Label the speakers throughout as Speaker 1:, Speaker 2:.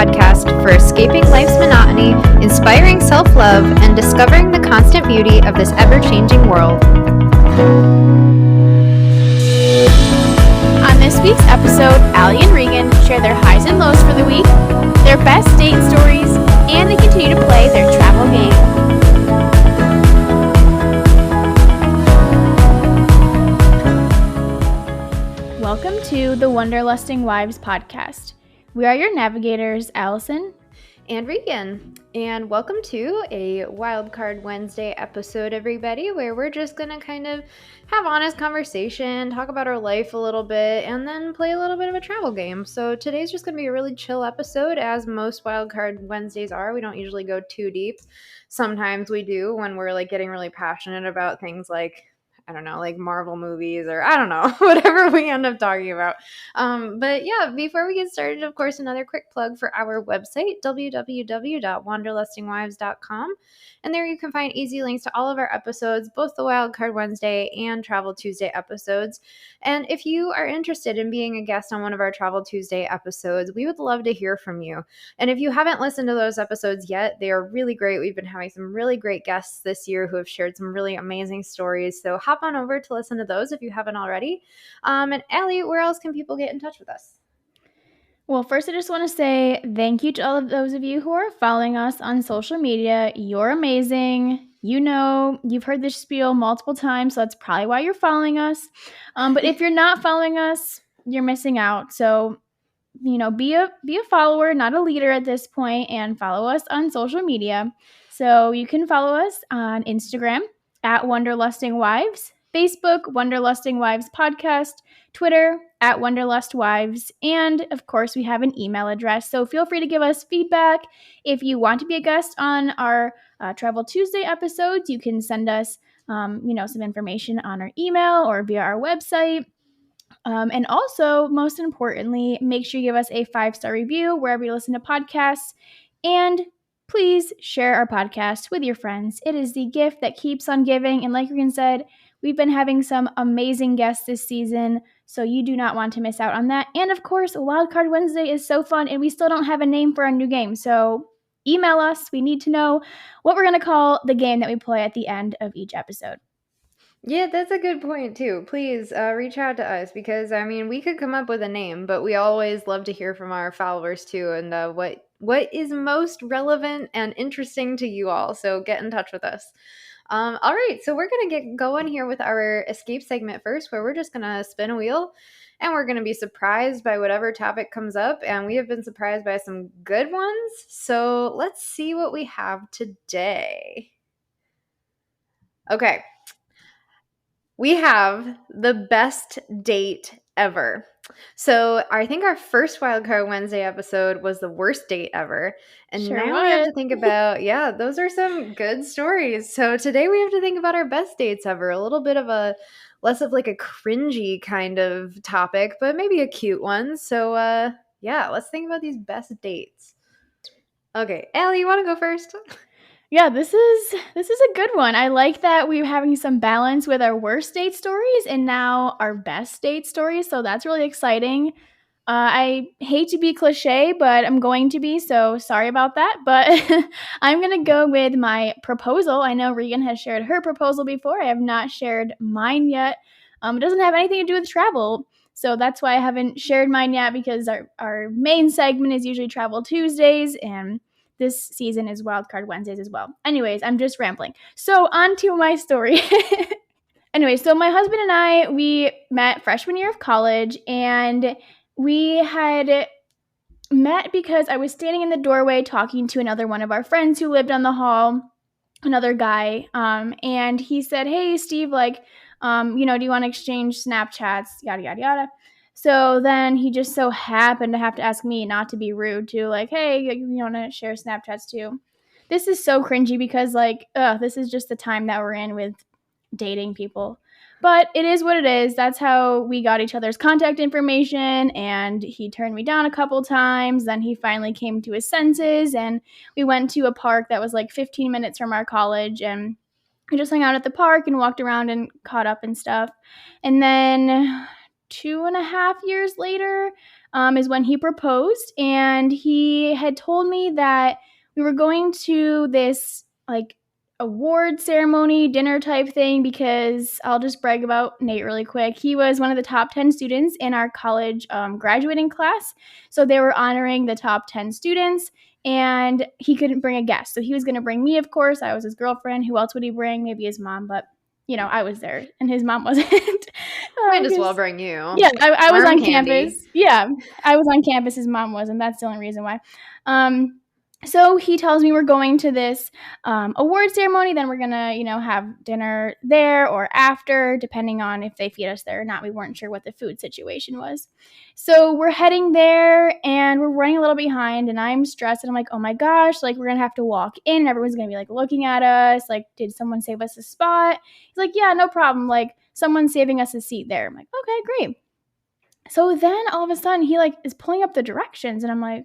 Speaker 1: podcast for escaping life's monotony, inspiring self-love, and discovering the constant beauty of this ever-changing world.
Speaker 2: On this week's episode, Allie and Regan share their highs and lows for the week, their best date stories, and they continue to play their travel game. Welcome to the Wanderlusting Wives podcast. We are your navigators, Allison
Speaker 1: and Regan, and welcome to a Wildcard Wednesday episode, everybody, where we're just going to kind of have honest conversation, talk about our life a little bit, and then play a little bit of a travel game. So today's just going to be a really chill episode, as most Wildcard Wednesdays are. We don't usually go too deep. Sometimes we do when we're like getting really passionate about things like, I don't know, like Marvel movies or I don't know, whatever we end up talking about. But yeah, before we get started, of course, another quick plug for our website, www.wanderlustingwives.com. And there you can find easy links to all of our episodes, both the Wildcard Wednesday and Travel Tuesday episodes. And if you are interested in being a guest on one of our Travel Tuesday episodes, we would love to hear from you. And if you haven't listened to those episodes yet, they are really great. We've been having some really great guests this year who have shared some really amazing stories. So hop on over to listen to those if you haven't already. And Allie, where else can people get in touch with us?
Speaker 2: Well, first, I just want to say thank you to all of those of you who are following us on social media. You're amazing. You know, you've heard this spiel multiple times, so that's probably why you're following us. But if you're not following us, you're missing out. So, you know, be a follower, not a leader at this point, and follow us on social media. So you can follow us on Instagram at Wanderlusting Wives, Facebook, Wanderlusting Wives Podcast, Twitter at Wanderlust Wives, and of course we have an email address. So feel free to give us feedback. If you want to be a guest on our Travel Tuesday episodes, you can send us some information on our email or via our website. And also, most importantly, make sure you give us a 5-star review wherever you listen to podcasts. And please share our podcast with your friends. It is the gift that keeps on giving. And like Regan said, we've been having some amazing guests this season, so you do not want to miss out on that. And of course, Wildcard Wednesday is so fun, and we still don't have a name for our new game. So email us. We need to know what we're going to call the game that we play at the end of each episode.
Speaker 1: Yeah, that's a good point, too. Please reach out to us because, I mean, we could come up with a name, but we always love to hear from our followers, too, and what is most relevant and interesting to you all. So get in touch with us. All right, so we're going to get going here with our escape segment first, where we're just going to spin a wheel, and we're going to be surprised by whatever topic comes up, and we have been surprised by some good ones. So let's see what we have today. Okay. We have the best date ever. So I think our first Wildcard Wednesday episode was the worst date ever. And
Speaker 2: Sure
Speaker 1: now we have to think about, those are some good stories. So today we have to think about our best dates ever. A little bit of a, less of like a cringy kind of topic, but maybe a cute one. So let's think about these best dates. Okay, Allie, you want to go first?
Speaker 2: Yeah, this is a good one. I like that we're having some balance with our worst date stories and now our best date stories, so that's really exciting. I hate to be cliche, but I'm going to be, so sorry about that. But I'm going to go with my proposal. I know Regan has shared her proposal before. I have not shared mine yet. It doesn't have anything to do with travel, so that's why I haven't shared mine yet, because our main segment is usually Travel Tuesdays, and this season is Wildcard Wednesdays as well. Anyways, I'm just rambling. So on to my story. Anyway, so my husband and I, we met freshman year of college, and we had met because I was standing in the doorway talking to another one of our friends who lived on the hall, another guy, and he said, "Hey, Steve, do you want to exchange Snapchats, yada, yada, yada." So then he just so happened to have to ask me, not to be rude, to hey, you want to share Snapchats too? This is so cringy because this is just the time that we're in with dating people. But it is what it is. That's how we got each other's contact information, and he turned me down a couple times. Then he finally came to his senses, and we went to a park that was 15 minutes from our college, and we just hung out at the park and walked around and caught up and stuff. And then 2.5 years later is when he proposed. And he had told me that we were going to this like award ceremony dinner type thing, because I'll just brag about Nate really quick. He was one of the top 10 students in our college graduating class. So they were honoring the top 10 students, and he couldn't bring a guest. So he was going to bring me, of course. I was his girlfriend. Who else would he bring? Maybe his mom, but I was there and his mom wasn't.
Speaker 1: Might as well bring you.
Speaker 2: Yeah, I was on
Speaker 1: candy.
Speaker 2: campus. Yeah, I was on campus. His mom wasn't. That's the only reason why. So he tells me we're going to this award ceremony. Then we're going to, have dinner there or after, depending on if they feed us there or not. We weren't sure what the food situation was. So we're heading there and we're running a little behind, and I'm stressed. And I'm like, oh my gosh, like we're going to have to walk in and everyone's going to be like looking at us. Like, did someone save us a spot? He's like, yeah, no problem. Like, someone's saving us a seat there. I'm like, okay, great. So then all of a sudden he like is pulling up the directions, and I'm like,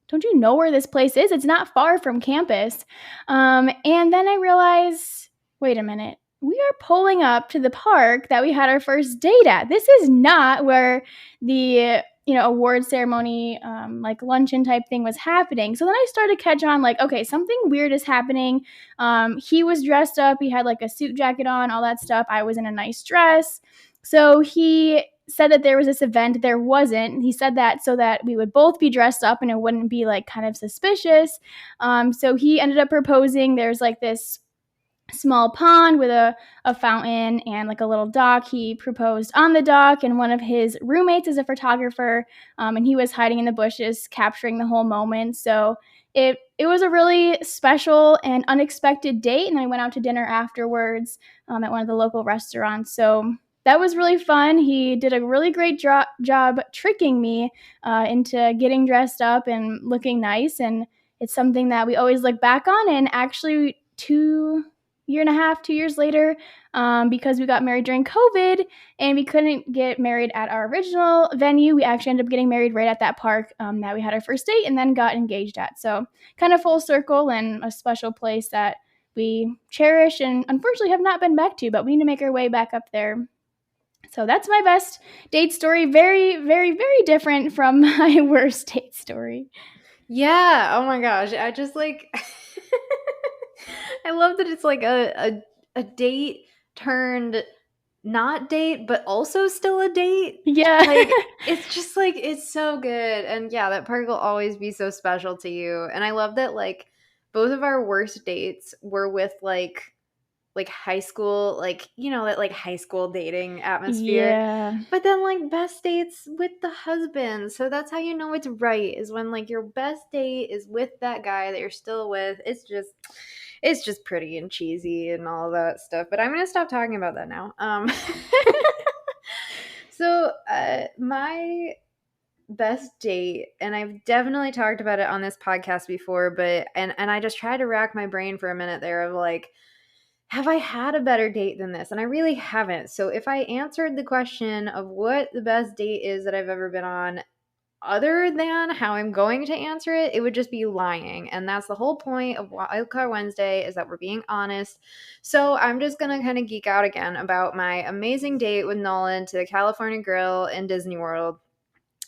Speaker 2: don't you know where this place is? It's not far from campus. And then I realize, wait a minute, we are pulling up to the park that we had our first date at. This is not where the award ceremony, like luncheon type thing was happening. So then I started to catch on, like, okay, something weird is happening. He was dressed up. He had like a suit jacket on, all that stuff. I was in a nice dress. So he said that there was this event. There wasn't. He said that so that we would both be dressed up and it wouldn't be like kind of suspicious. So he ended up proposing. There's like this small pond with a fountain and like a little dock. He proposed on the dock, and one of his roommates is a photographer, and he was hiding in the bushes capturing the whole moment. So it was a really special and unexpected date, and I went out to dinner afterwards at one of the local restaurants. So that was really fun. He did a really great job tricking me into getting dressed up and looking nice, and it's something that we always look back on. And actually 2 years later, because we got married during COVID and we couldn't get married at our original venue, we actually ended up getting married right at that park that we had our first date and then got engaged at. So kind of full circle, and a special place that we cherish and unfortunately have not been back to, but we need to make our way back up there. So that's my best date story. Very, very, very different from my worst date story.
Speaker 1: Yeah. Oh my gosh. I just like I love that it's like a date turned not date, but also still a date.
Speaker 2: Yeah.
Speaker 1: Like, it's just like, it's so good. And yeah, that park will always be so special to you. And I love that like both of our worst dates were with like high school, like, that like high school dating atmosphere.
Speaker 2: Yeah.
Speaker 1: But then like best dates with the husband. So that's how you know it's right, is when like your best date is with that guy that you're still with. It's just pretty and cheesy and all that stuff. But I'm going to stop talking about that now. So my best date, and I've definitely talked about it on this podcast before, but and I just tried to rack my brain for a minute there of like, have I had a better date than this? And I really haven't. So if I answered the question of what the best date is that I've ever been on, other than how I'm going to answer it, it would just be lying. And that's the whole point of Wildcard Wednesday, is that we're being honest. So I'm just going to kind of geek out again about my amazing date with Nolan to the California Grill in Disney World.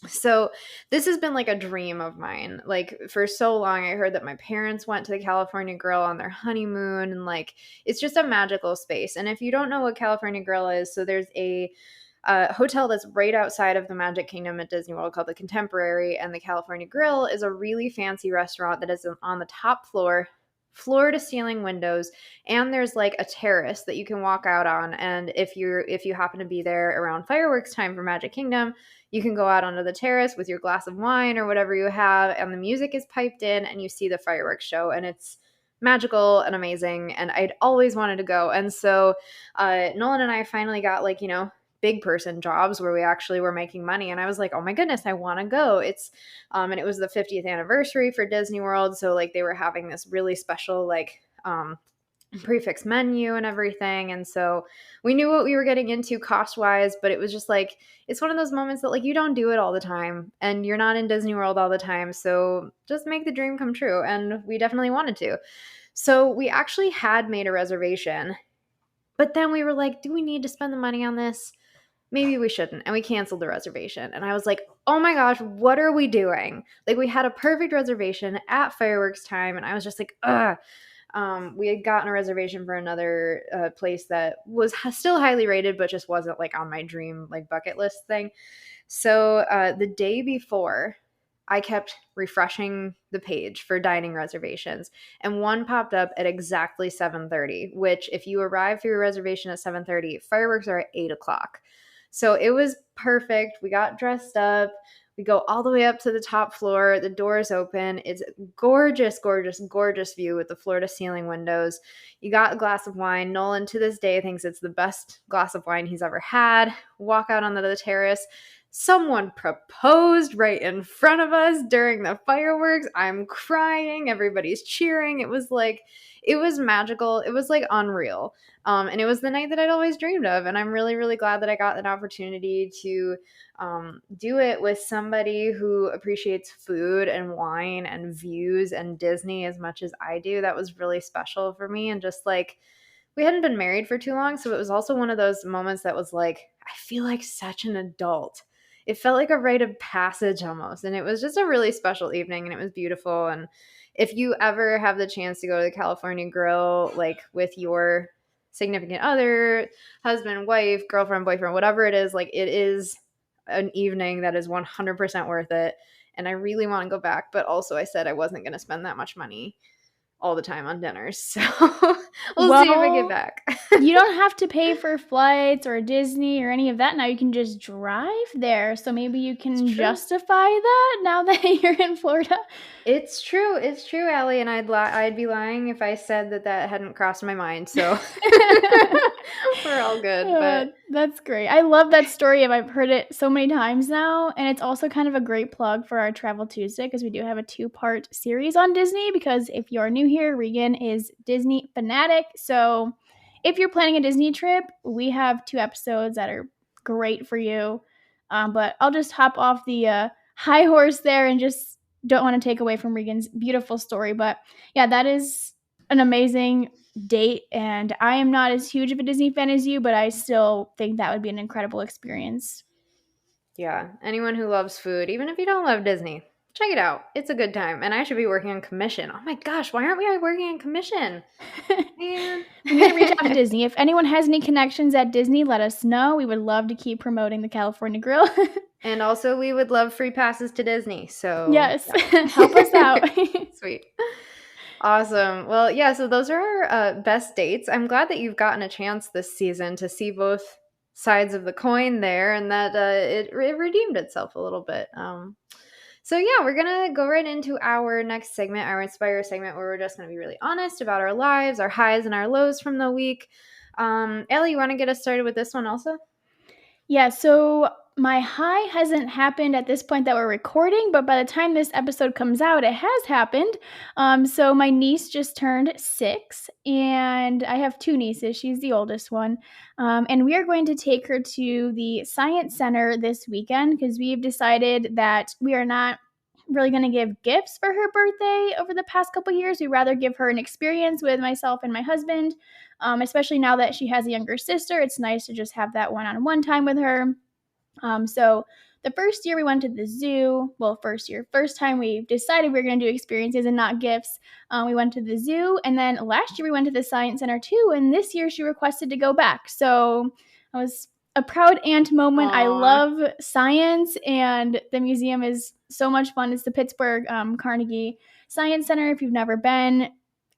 Speaker 1: So this has been like a dream of mine. Like for so long, I heard that my parents went to the California Grill on their honeymoon, and like it's just a magical space. And if you don't know what California Grill is, so there's a hotel that's right outside of the Magic Kingdom at Disney World called the Contemporary, and the California Grill is a really fancy restaurant that is on the top floor to ceiling windows, and there's like a terrace that you can walk out on. And if you happen to be there around fireworks time for Magic Kingdom, you can go out onto the terrace with your glass of wine or whatever you have, and the music is piped in and you see the fireworks show, and it's magical and amazing. And I'd always wanted to go. And so Nolan and I finally got like, big person jobs where we actually were making money, and I was like, oh my goodness, I want to go. It's and it was the 50th anniversary for Disney World, so like they were having this really special like prefix menu and everything, and so we knew what we were getting into cost wise, but it was just like, it's one of those moments that like you don't do it all the time, and you're not in Disney World all the time, so just make the dream come true. And we definitely wanted to, so we actually had made a reservation, but then we were like, do we need to spend the money on this? maybe we shouldn't. And we canceled the reservation. And I was like, oh my gosh, what are we doing? Like, we had a perfect reservation at fireworks time. And I was just like, ugh. We had gotten a reservation for another place that was still highly rated, but just wasn't like on my dream like bucket list thing. So the day before, I kept refreshing the page for dining reservations, and one popped up at exactly 7:30. Which, if you arrive for your reservation at 7:30, fireworks are at 8 o'clock. So it was perfect. We got dressed up. We go all the way up to the top floor. The doors open. It's gorgeous, gorgeous, gorgeous view with the floor to ceiling windows. You got a glass of wine. Nolan, to this day, thinks it's the best glass of wine he's ever had. Walk out onto the terrace. Someone proposed right in front of us during the fireworks. I'm crying. Everybody's cheering. It was magical. It was like unreal. And it was the night that I'd always dreamed of. And I'm really, really glad that I got an opportunity to do it with somebody who appreciates food and wine and views and Disney as much as I do. That was really special for me. And just like, we hadn't been married for too long. So it was also one of those moments that was like, I feel like such an adult. It felt like a rite of passage almost. And it was just a really special evening, and it was beautiful. And if you ever have the chance to go to the California Grill, like with your significant other, husband, wife, girlfriend, boyfriend, whatever it is, like, it is an evening that is 100% worth it. And I really want to go back. But also, I said I wasn't going to spend that much money all the time on dinners. So we'll see if I get back.
Speaker 2: You don't have to pay for flights or Disney or any of that now. You can just drive there. So maybe you can justify that now that you're in Florida.
Speaker 1: It's true. It's true, Allie. And I'd be lying if I said that hadn't crossed my mind. So we're all good. But
Speaker 2: that's great. I love that story. I've heard it so many times now. And it's also kind of a great plug for our Travel Tuesday, because we do have a 2-part series on Disney. Because if you're new here, Regan is Disney fanatic. So if you're planning a Disney trip, we have 2 episodes that are great for you. But I'll just hop off the high horse there and just don't want to take away from Regan's beautiful story. But yeah, that is an amazing date. And I am not as huge of a Disney fan as you, but I still think that would be an incredible experience.
Speaker 1: Yeah. Anyone who loves food, even if you don't love Disney, check it out. It's a good time. And I should be working on commission. Oh my gosh, why aren't we working on commission? Man.
Speaker 2: We need to reach out to Disney. If anyone has any connections at Disney, let us know. We would love to keep promoting the California Grill.
Speaker 1: And also, we would love free passes to Disney. So
Speaker 2: yes, yeah. Help us out.
Speaker 1: Sweet. Awesome. Well, yeah, so those are our best dates. I'm glad that you've gotten a chance this season to see both sides of the coin there, and that it redeemed itself a little bit. So yeah, we're going to go right into our next segment, our Inspire segment, where we're just going to be really honest about our lives, our highs and our lows from the week. Ellie, you want to get us started with this one also?
Speaker 2: Yeah, so my high hasn't happened at this point that we're recording, but by the time this episode comes out, it has happened. So my niece just turned 6, and I have 2 nieces. She's the oldest one. And we are going to take her to the Science Center this weekend, because we've decided that we are not really going to give gifts for her birthday over the past couple years. We'd rather give her an experience with myself and my husband, especially now that she has a younger sister. It's nice to just have that one-on-one time with her. So the first year we went to the zoo, first time we decided we were going to do experiences and not gifts, we went to the zoo. And then last year we went to the Science Center too. And this year she requested to go back. So I was a proud aunt moment. Aww. I love science, and the museum is so much fun. It's the Pittsburgh Carnegie Science Center. If you've never been,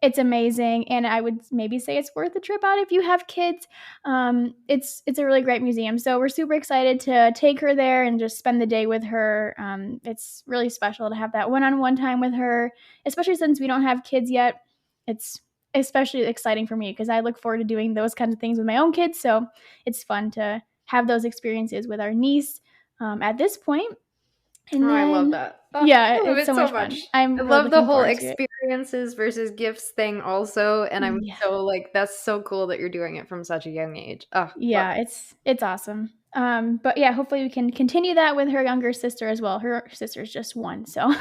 Speaker 2: it's amazing, and I would maybe say it's worth a trip out if you have kids. It's a really great museum, so we're super excited to take her there and just spend the day with her. It's really special to have that one-on-one time with her, especially since we don't have kids yet. It's especially exciting for me because I look forward to doing those kinds of things with my own kids, so it's fun to have those experiences with our niece at this point. And then,
Speaker 1: I love that.
Speaker 2: Yeah, it's so much fun. I
Speaker 1: love the whole experiences versus gifts thing also, and I'm so like, that's so cool that you're doing it from such a young age.
Speaker 2: Yeah, it's awesome. But yeah, hopefully we can continue that with her younger sister as well. Her sister's just 1, so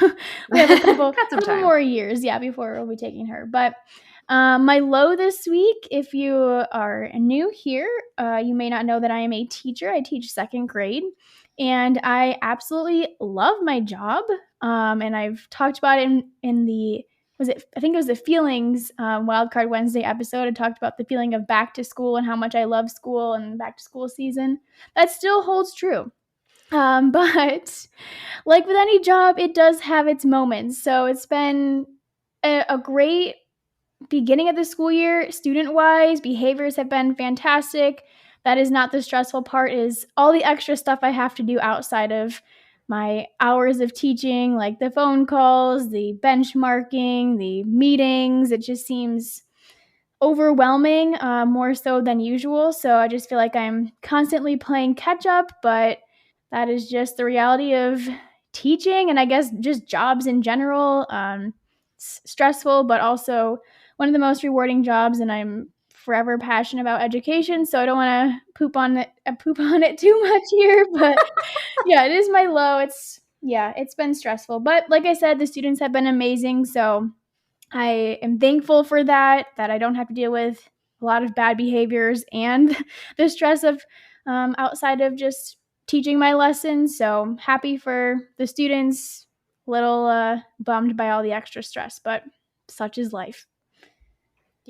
Speaker 2: we have a couple more years, before we'll be taking her. But My low this week, if you are new here, you may not know that I am a teacher. I teach second grade, and I absolutely love my job. And I've talked about it in the I think it was the feelings Wildcard Wednesday episode. I talked about the feeling of back to school and how much I love school and back to school season. That still holds true. But like with any job, it does have its moments. So it's been a great beginning of the school year. Student-wise, behaviors have been fantastic. That is not the stressful part, is all the extra stuff I have to do outside of my hours of teaching, like the phone calls, the benchmarking, the meetings. It just seems overwhelming, more so than usual. So I just feel like I'm constantly playing catch up, but that is just the reality of teaching and I guess just jobs in general. Stressful, but also one of the most rewarding jobs, and I'm forever passionate about education. So I don't want to poop on it too much here, but yeah, it is my low. It's been stressful, but like I said, the students have been amazing. So I am thankful for that I don't have to deal with a lot of bad behaviors and the stress of outside of just teaching my lessons. So happy for the students, little bummed by all the extra stress, but such is life.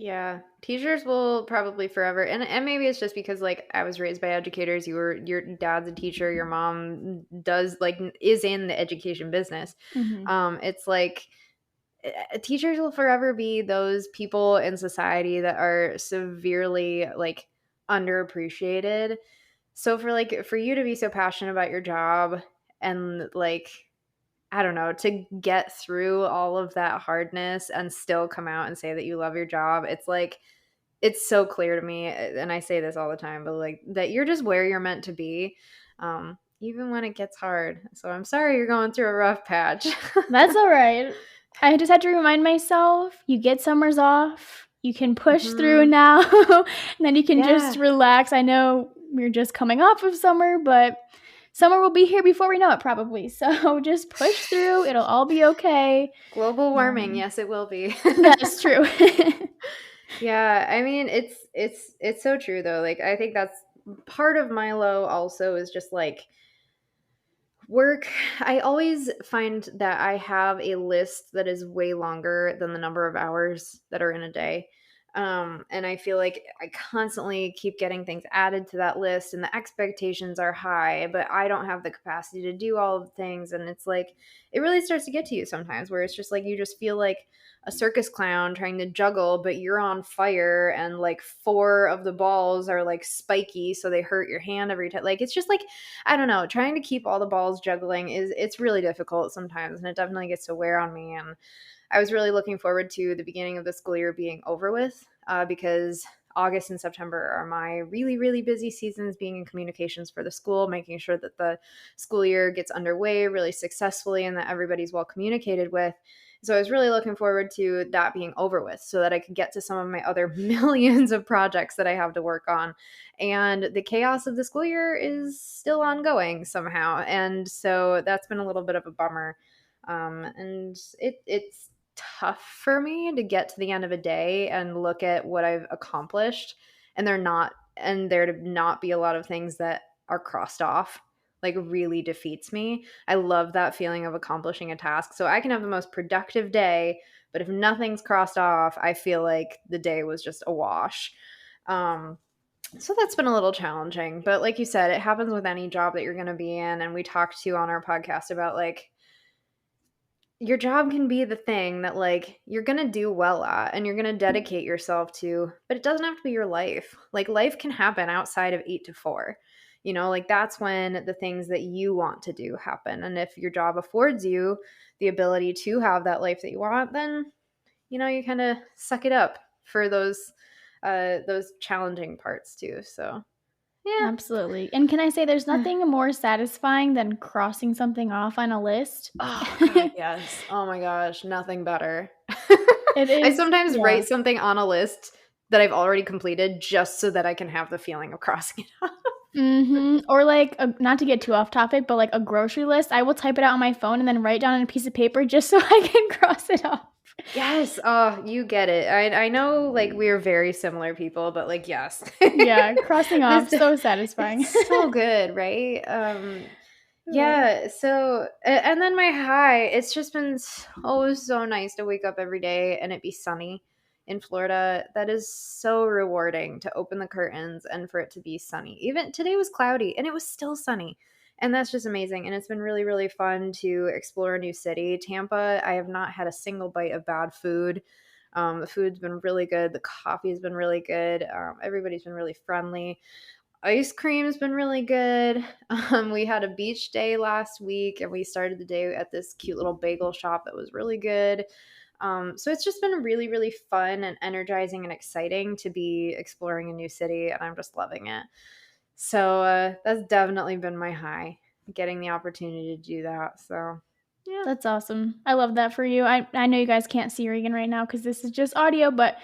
Speaker 1: Yeah, teachers will probably forever, and maybe it's just because like I was raised by educators. Your dad's a teacher, your mom is in the education business.
Speaker 2: Mm-hmm.
Speaker 1: It's like teachers will forever be those people in society that are severely like underappreciated. So for you to be so passionate about your job and like I don't know, to get through all of that hardness and still come out and say that you love your job, it's like it's so clear to me, and I say this all the time, but like that you're just where you're meant to be, even when it gets hard. So I'm sorry you're going through a rough patch.
Speaker 2: That's all right. I just had to remind myself, you get summers off, you can push through now, and then you can just relax. I know we're just coming off of summer, but summer will be here before we know it probably. So just push through. It'll all be okay.
Speaker 1: Global warming, yes, it will be.
Speaker 2: That's true.
Speaker 1: Yeah, I mean, it's so true though. Like I think that's part of my low also is just like work. I always find that I have a list that is way longer than the number of hours that are in a day. And I feel like I constantly keep getting things added to that list, and the expectations are high, but I don't have the capacity to do all of the things. And it's like, it really starts to get to you sometimes where it's just like you just feel like a circus clown trying to juggle, but you're on fire, and like 4 of the balls are like spiky, so they hurt your hand every time. Like, it's just like, I don't know, trying to keep all the balls juggling it's really difficult sometimes, and it definitely gets to wear on me. And I was really looking forward to the beginning of the school year being over with, because August and September are my really, really busy seasons being in communications for the school, making sure that the school year gets underway really successfully and that everybody's well communicated with. So I was really looking forward to that being over with so that I could get to some of my other millions of projects that I have to work on. And the chaos of the school year is still ongoing somehow. And so that's been a little bit of a bummer. And it's tough for me to get to the end of a day and look at what I've accomplished, and there to not be a lot of things that are crossed off, like really defeats me. I love that feeling of accomplishing a task. So I can have the most productive day, but if nothing's crossed off, I feel like the day was just a wash. So that's been a little challenging, but like you said, it happens with any job that you're going to be in. And we talked to on our podcast about like, your job can be the thing that like you're going to do well at and you're going to dedicate yourself to, but it doesn't have to be your life. Like life can happen outside of 8 to 4. You know, like that's when the things that you want to do happen. And if your job affords you the ability to have that life that you want, then you know, you kind of suck it up for those challenging parts too. So yeah.
Speaker 2: Absolutely. And can I say there's nothing more satisfying than crossing something off on a list?
Speaker 1: Oh, God, yes. Oh, my gosh. Nothing better.
Speaker 2: It is.
Speaker 1: I sometimes write something on a list that I've already completed just so that I can have the feeling of crossing it off.
Speaker 2: Mm-hmm. Or like, not to get too off topic, but like a grocery list, I will type it out on my phone and then write down on a piece of paper just so I can cross it off.
Speaker 1: Yes. Oh, you get it. I know like we're very similar people, but like yes.
Speaker 2: Yeah, crossing off,
Speaker 1: This
Speaker 2: so satisfying.
Speaker 1: it's so good, right?
Speaker 2: Uh,
Speaker 1: Yeah, so and then my high, it's just been so nice to wake up every day and it be sunny in Florida. That is so rewarding to open the curtains and for it to be sunny. Even today was cloudy and it was still sunny. And that's just amazing. And it's been really, really fun to explore a new city. Tampa, I have not had a single bite of bad food. The food's been really good. The coffee's been really good. Everybody's been really friendly. Ice cream's been really good. We had a beach day last week and we started the day at this cute little bagel shop that was really good. So it's just been really, really fun and energizing and exciting to be exploring a new city, and I'm just loving it. So that's definitely been my high, getting the opportunity to do that. So yeah.
Speaker 2: That's awesome. I love that for you. I know you guys can't see Regan right now because this is just audio, but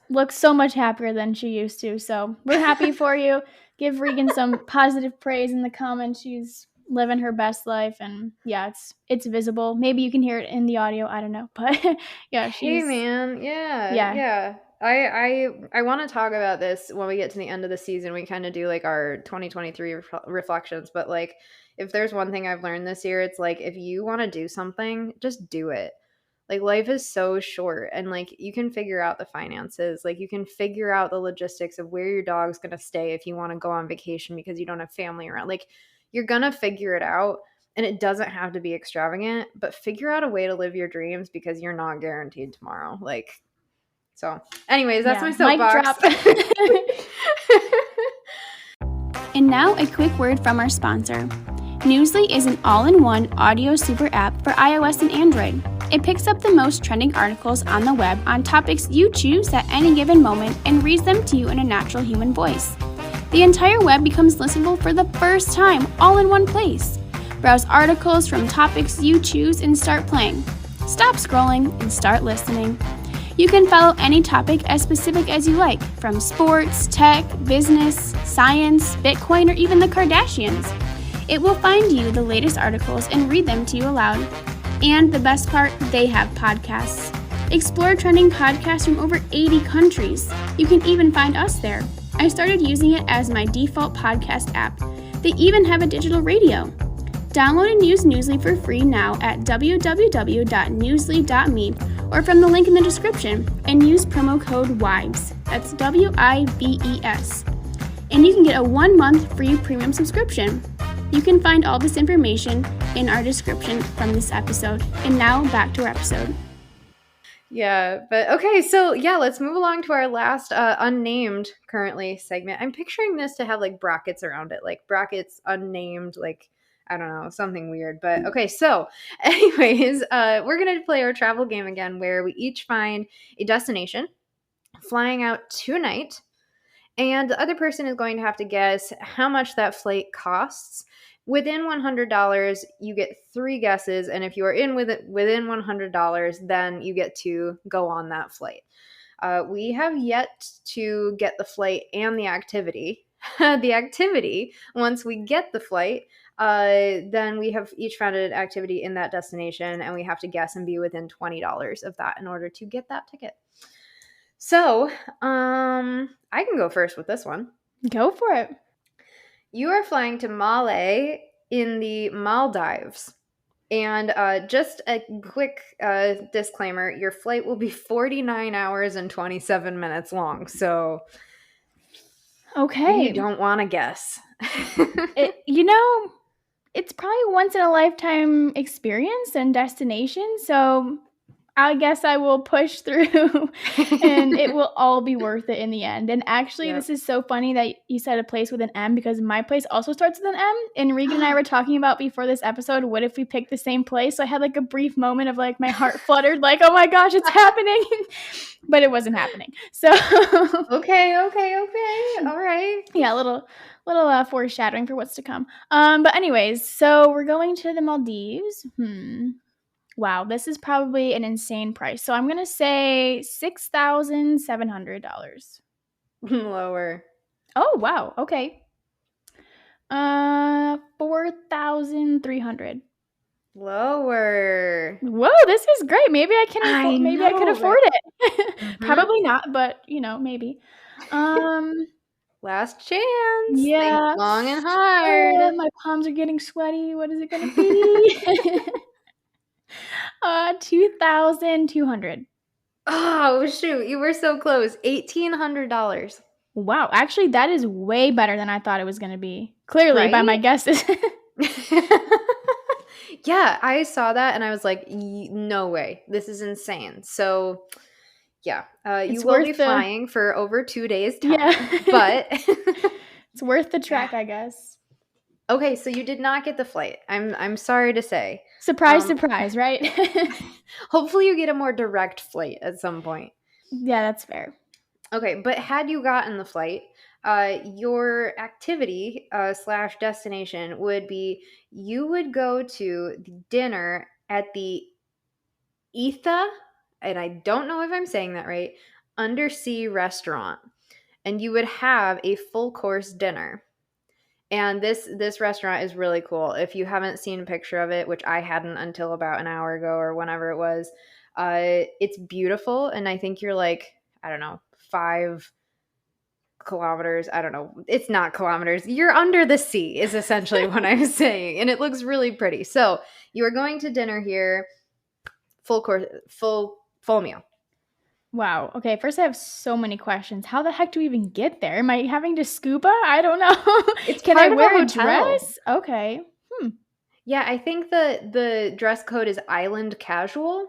Speaker 2: looks so much happier than she used to. So we're happy for you. Give Regan some positive praise in the comments. She's living her best life, and yeah, it's visible. Maybe you can hear it in the audio. I don't know, but yeah,
Speaker 1: Hey man, yeah,
Speaker 2: yeah.
Speaker 1: yeah. I want to talk about this when we get to the end of the season. We kind of do like our 2023 reflections, but like if there's one thing I've learned this year, it's like if you want to do something, just do it. Like life is so short and like you can figure out the finances. Like you can figure out the logistics of where your dog's going to stay if you want to go on vacation because you don't have family around. Like you're going to figure it out. And it doesn't have to be extravagant, but figure out a way to live your dreams because you're not guaranteed tomorrow. Like, so, anyways, that's
Speaker 2: Yeah,
Speaker 1: my
Speaker 2: mic
Speaker 1: soapbox.
Speaker 2: drop. And now a quick word from our sponsor. Newsly is an all-in-one audio super app for iOS and Android. It picks up the most trending articles on the web on topics you choose at any given moment and reads them to you in a natural human voice. The entire web becomes listenable for the first time, all in one place. Browse articles from topics you choose and start playing. Stop scrolling and start listening. You can follow any topic as specific as you like, from sports, tech, business, science, Bitcoin, or even the Kardashians. It will find you the latest articles and read them to you aloud. And the best part, they have podcasts. Explore trending podcasts from over 80 countries. You can even find us there. I started using it as my default podcast app. They even have a digital radio. Download and use Newsly for free now at www.newsly.me or from the link in the description and use promo code WIVES. That's WIVES. And you can get a 1-month free premium subscription. You can find all this information in our description from this episode. And now back to our episode.
Speaker 1: Yeah, but okay, so yeah, let's move along to our last unnamed currently segment. I'm picturing this to have like brackets around it, like brackets unnamed, like I don't know, something weird. But okay, so anyways, we're gonna play our travel game again where we each find a destination, flying out tonight, and the other person is going to have to guess how much that flight costs. Within $100, you get 3 guesses, and if you are within $100, then you get to go on that flight. We have yet to get the flight and the activity. The activity, once we get the flight, then we have each found an activity in that destination, and we have to guess and be within $20 of that in order to get that ticket. So, I can go first with this one.
Speaker 2: Go for it.
Speaker 1: You are flying to Male in the Maldives. And just a quick disclaimer, your flight will be 49 hours and 27 minutes long. So
Speaker 2: Okay.
Speaker 1: you don't want to guess.
Speaker 2: It's probably a once in a lifetime experience and destination. So I guess I will push through and it will all be worth it in the end. And actually,
Speaker 1: Yep.
Speaker 2: This is so funny that you said a place with an M because my place also starts with an M. And Regan and I were talking about before this episode, what if we picked the same place? So I had like a brief moment of like my heart fluttered, like, oh my gosh, it's happening. But it wasn't happening. So
Speaker 1: Okay. All right.
Speaker 2: yeah, a little foreshadowing for what's to come. But anyways, so we're going to the Maldives. Wow, this is probably an insane price. So I'm gonna say $6,700.
Speaker 1: Lower.
Speaker 2: Oh wow, okay. $4,300.
Speaker 1: Lower.
Speaker 2: Whoa, this is great. Maybe I can
Speaker 1: I
Speaker 2: afford. Maybe I could
Speaker 1: know,
Speaker 2: afford
Speaker 1: right?
Speaker 2: it.
Speaker 1: Mhm.
Speaker 2: Probably not, but maybe. Um,
Speaker 1: Last chance. Think
Speaker 2: yeah.
Speaker 1: long and hard.
Speaker 2: My palms are getting sweaty. What is it gonna be? 2,200.
Speaker 1: Oh, shoot. You were so close. $1,800.
Speaker 2: Wow, actually, that is way better than I thought it was gonna be. Clearly, by my
Speaker 1: Right?
Speaker 2: guesses.
Speaker 1: Yeah, I saw that and I was like, no way. This is insane. So, yeah, you
Speaker 2: It's
Speaker 1: will
Speaker 2: worth
Speaker 1: be
Speaker 2: the
Speaker 1: flying for over 2 days'
Speaker 2: yeah.
Speaker 1: time. But,
Speaker 2: It's worth the
Speaker 1: yeah.
Speaker 2: trek, I guess.
Speaker 1: Okay, so you did not get the flight. I'm sorry to say.
Speaker 2: Surprise,
Speaker 1: Um,
Speaker 2: surprise, right?
Speaker 1: hopefully you get a more direct flight at some point.
Speaker 2: Yeah, that's fair.
Speaker 1: Okay, but had you gotten the flight, your activity slash destination would be you would go to the dinner at the Etha, and I don't know if I'm saying that right, undersea restaurant, and you would have a full course dinner. And this restaurant is really cool. If you haven't seen a picture of it, which I hadn't until about an hour ago or whenever it was, it's beautiful, and I think you're like, I don't know, 5 kilometers. I don't know. It's not kilometers. You're under the sea, is essentially what I'm saying. And it looks really pretty. So you are going to dinner here, full course, full meal.
Speaker 2: Wow. Okay, first I have so many questions. How the heck do we even get there? Am I having to scuba? I don't know.
Speaker 1: It's
Speaker 2: Can I
Speaker 1: part of a
Speaker 2: wear a
Speaker 1: hotel.
Speaker 2: dress? Okay.
Speaker 1: Yeah, I think the dress code is island casual.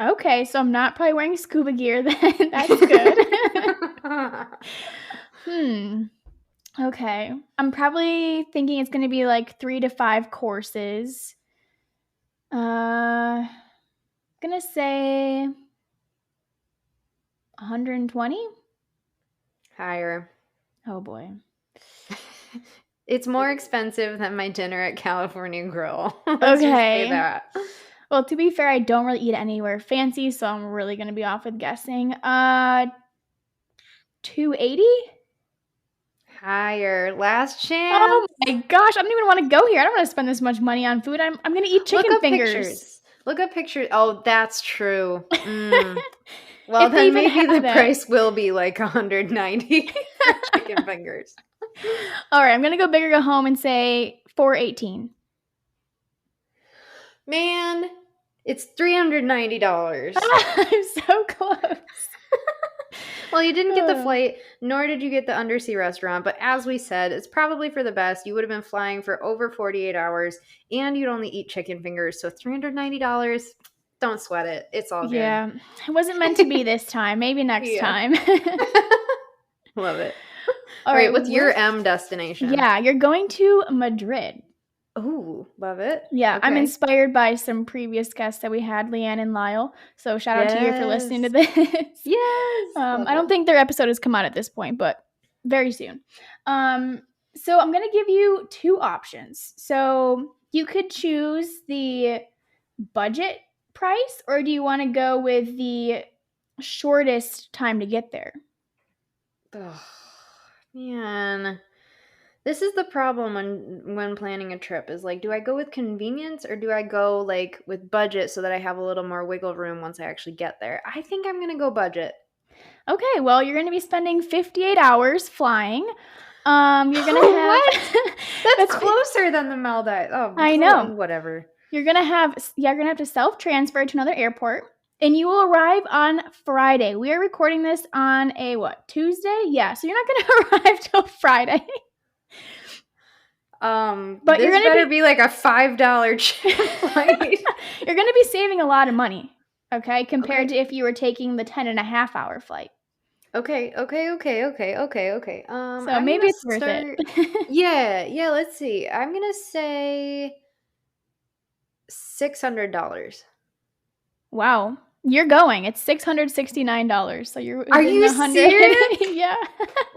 Speaker 2: Okay, so I'm not probably wearing scuba gear then. That's good. Okay. I'm probably thinking it's gonna be like 3 to 5 courses. Gonna say 120?
Speaker 1: Higher.
Speaker 2: Oh boy.
Speaker 1: It's more expensive than my dinner at California Grill. Let's just say
Speaker 2: Okay.
Speaker 1: that.
Speaker 2: Well, to be fair, I don't really eat anywhere fancy, so I'm really gonna be off with guessing. 280?
Speaker 1: Higher. Last chance.
Speaker 2: Oh my gosh, I don't even want to go here. I don't want to spend this much money on food. I'm gonna eat
Speaker 1: Look
Speaker 2: chicken
Speaker 1: up
Speaker 2: fingers.
Speaker 1: pictures. Look up pictures. Oh, that's true. Well,
Speaker 2: If they
Speaker 1: then
Speaker 2: even
Speaker 1: maybe the
Speaker 2: have it.
Speaker 1: price will be like 190 for chicken fingers.
Speaker 2: All right, I'm gonna go big or go home and say 418.
Speaker 1: Man, it's $390.
Speaker 2: I'm so close.
Speaker 1: Well, you didn't get the flight, nor did you get the undersea restaurant, but as we said, it's probably for the best. You would have been flying for over 48 hours, and you'd only eat chicken fingers, so $390, don't sweat it. It's all good.
Speaker 2: Yeah, it wasn't meant to be this time. Maybe next time.
Speaker 1: Love it.
Speaker 2: All
Speaker 1: right,
Speaker 2: right,
Speaker 1: what's your M destination?
Speaker 2: Yeah, you're going to Madrid.
Speaker 1: Ooh, love it.
Speaker 2: Yeah,
Speaker 1: Okay.
Speaker 2: I'm inspired by some previous guests that we had, Leanne and Lyle. So shout out to you for listening to this.
Speaker 1: Yes.
Speaker 2: I don't think their episode has come out at this point, but very soon. So I'm gonna give you 2 options. So you could choose the budget price, or do you want to go with the shortest time to get there?
Speaker 1: Oh, man. This is the problem when planning a trip is like, do I go with convenience or do I go like with budget so that I have a little more wiggle room once I actually get there? I think I'm gonna go budget.
Speaker 2: Okay, well, you're going to be spending 58 hours flying. You're going to have
Speaker 1: That's closer than the Maldives. Oh,
Speaker 2: I know.
Speaker 1: Whatever.
Speaker 2: You're going to have to self-transfer to another airport, and you will arrive on Friday. We are recording this on a Tuesday? Yeah, so you're not going to arrive till Friday.
Speaker 1: But this better be like a $5 flight.
Speaker 2: You're going to be saving a lot of money, okay, compared to if you were taking the 10.5-hour flight.
Speaker 1: Okay. So
Speaker 2: maybe it's worth it.
Speaker 1: Yeah, let's see. I'm gonna say $600.
Speaker 2: Wow. You're going. It's $669. So you're
Speaker 1: Are you serious?
Speaker 2: Yeah.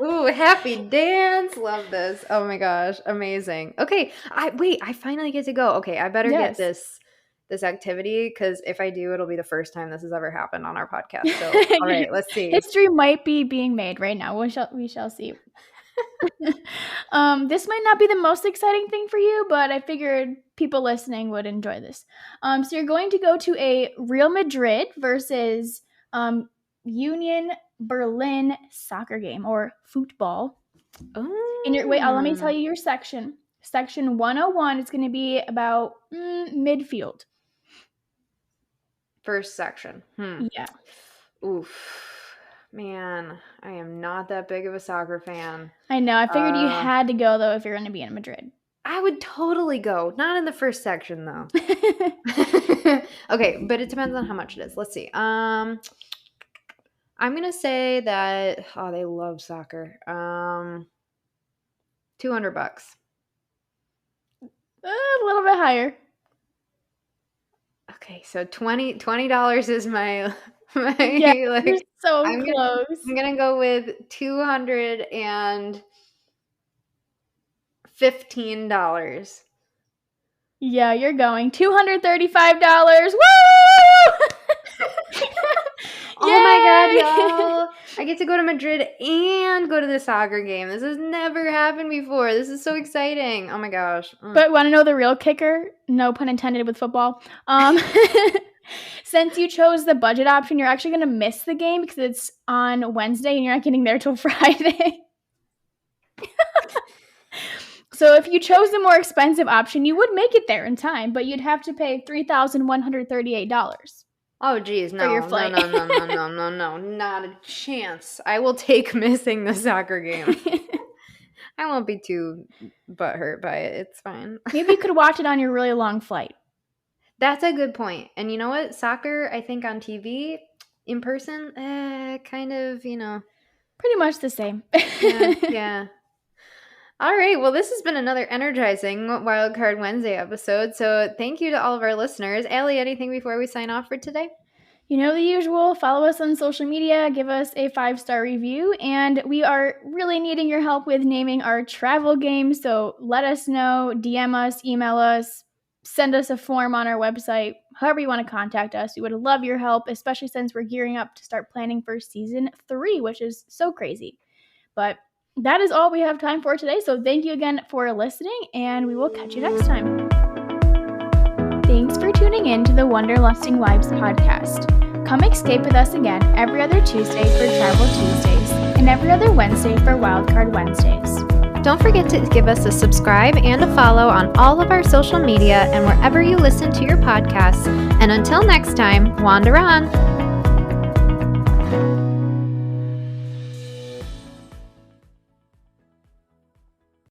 Speaker 1: Ooh, happy dance. Love this. Oh my gosh. Amazing. Okay. I finally get to go. Okay, I better get this activity, because if I do, it'll be the first time this has ever happened on our podcast. So all right, let's see.
Speaker 2: History might be being made right now. We shall see. This might not be the most exciting thing for you, but I figured people listening would enjoy this. So you're going to go to a Real Madrid versus Union Berlin soccer game or football. Let me tell you your section. Section 101 is going to be about midfield.
Speaker 1: First section.
Speaker 2: Yeah.
Speaker 1: Oof. Man, I am not that big of a soccer fan.
Speaker 2: I know. I figured you had to go, though, if you're going to be in Madrid.
Speaker 1: I would totally go. Not in the first section, though. Okay, but it depends on how much it is. Let's see. I'm going to say that, they love soccer. $200.
Speaker 2: A little bit higher.
Speaker 1: Okay, so $20 is my
Speaker 2: yeah, you're so close.
Speaker 1: I'm gonna go with $215.
Speaker 2: Yeah, you're going $235. Woo!
Speaker 1: Oh my god, y'all! I get to go to Madrid and go to the soccer game. This has never happened before. This is so exciting. Oh my gosh.
Speaker 2: But want to know the real kicker? No pun intended with football. Since you chose the budget option, you're actually going to miss the game because it's on Wednesday and you're not getting there till Friday. So if you chose the more expensive option, you would make it there in time, but you'd have to pay $3,138.
Speaker 1: Oh, geez, no,
Speaker 2: for your flight.
Speaker 1: No, not a chance. I will take missing the soccer game. I won't be too butthurt by it. It's fine.
Speaker 2: Maybe you could watch it on your really long flight.
Speaker 1: That's a good point. And you know what? Soccer, I think on TV, in person, kind of,
Speaker 2: pretty much the same.
Speaker 1: Yeah. All right. Well, this has been another energizing Wildcard Wednesday episode. So thank you to all of our listeners. Allie, anything before we sign off for today?
Speaker 2: You know the usual. Follow us on social media. Give us a 5-star review. And we are really needing your help with naming our travel game. So let us know. DM us, email us, send us a form on our website. However you want to contact us. We would love your help, especially since we're gearing up to start planning for season 3, which is so crazy. But that is all we have time for today. So thank you again for listening, and we will catch you next time. Thanks for tuning in to the Wanderlusting Wives podcast. Come escape with us again every other Tuesday for Travel Tuesdays and every other Wednesday for Wildcard Wednesdays.
Speaker 1: Don't forget to give us a subscribe and a follow on all of our social media and wherever you listen to your podcasts. And until next time, wander on.